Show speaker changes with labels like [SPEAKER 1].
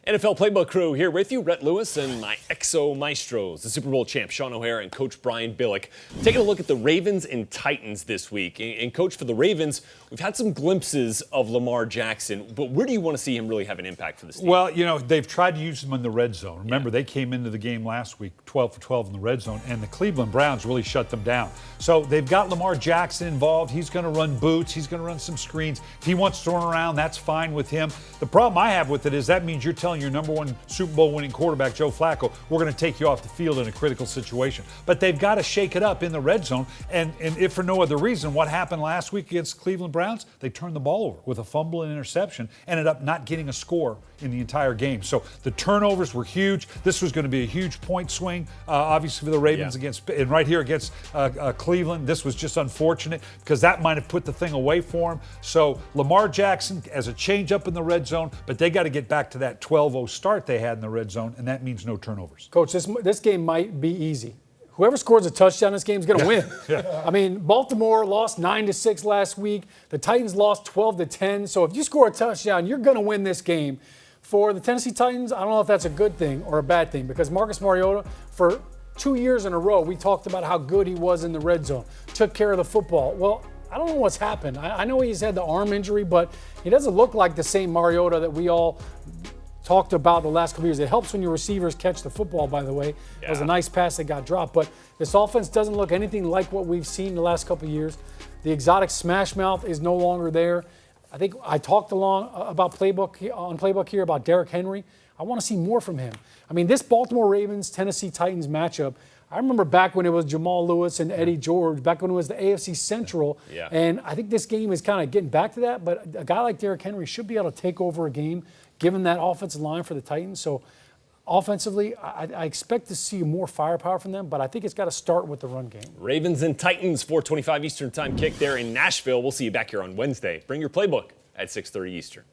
[SPEAKER 1] NFL Playbook crew here with you, Rhett Lewis and my Exo Maestros, the Super Bowl champ Sean O'Hara and Coach Brian Billick, taking a look at the Ravens and Titans this week. And Coach, for the Ravens, we've had some glimpses of Lamar Jackson, but where do you want to see him really have an impact for this team?
[SPEAKER 2] Well, they've tried to use him in the red zone. Remember, they came into the game last week 12 for 12 in the red zone, and the Cleveland Browns really shut them down. So they've got Lamar Jackson involved. He's going to run boots. He's going to run some screens. If he wants to run around, that's fine with him. The problem I have with it is that means you're telling your number one Super Bowl winning quarterback, Joe Flacco, we're going to take you off the field in a critical situation. But they've got to shake it up in the red zone. And if for no other reason, what happened last week against Cleveland Browns? They turned the ball over with a fumble and interception, ended up not getting a score in the entire game. So the turnovers were huge. This was going to be a huge point swing, obviously, for the Ravens and right here against Cleveland. This was just unfortunate because that might have put the thing away for him. So Lamar Jackson as a change up in the red zone, but they got to get back to that 12-0 start they had in the red zone, and that means no turnovers.
[SPEAKER 3] Coach, this game might be easy. Whoever scores a touchdown this game is going to win. I mean, Baltimore lost 9-6 last week. The Titans lost 12-10. So if you score a touchdown, you're going to win this game. For the Tennessee Titans, I don't know if that's a good thing or a bad thing because Marcus Mariota, for 2 years in a row, we talked about how good he was in the red zone, took care of the football. Well, I don't know what's happened. I know he's had the arm injury, but he doesn't look like the same Mariota that we all talked about the last couple years. It helps when your receivers catch the football, by the way. It was a nice pass that got dropped, but this offense doesn't look anything like what we've seen the last couple of years. The exotic smash mouth is no longer there. I think I talked about Playbook here about Derrick Henry. I want to see more from him. I mean, this Baltimore Ravens, Tennessee Titans matchup, I remember back when it was Jamal Lewis and Eddie George, back when it was the AFC Central, and I think this game is kind of getting back to that, but a guy like Derrick Henry should be able to take over a game given that offensive line for the Titans. So offensively, I expect to see more firepower from them, but I think it's got to start with the run game.
[SPEAKER 1] Ravens and Titans, 4:25 Eastern Time kick there in Nashville. We'll see you back here on Wednesday. Bring your Playbook at 6:30 Eastern.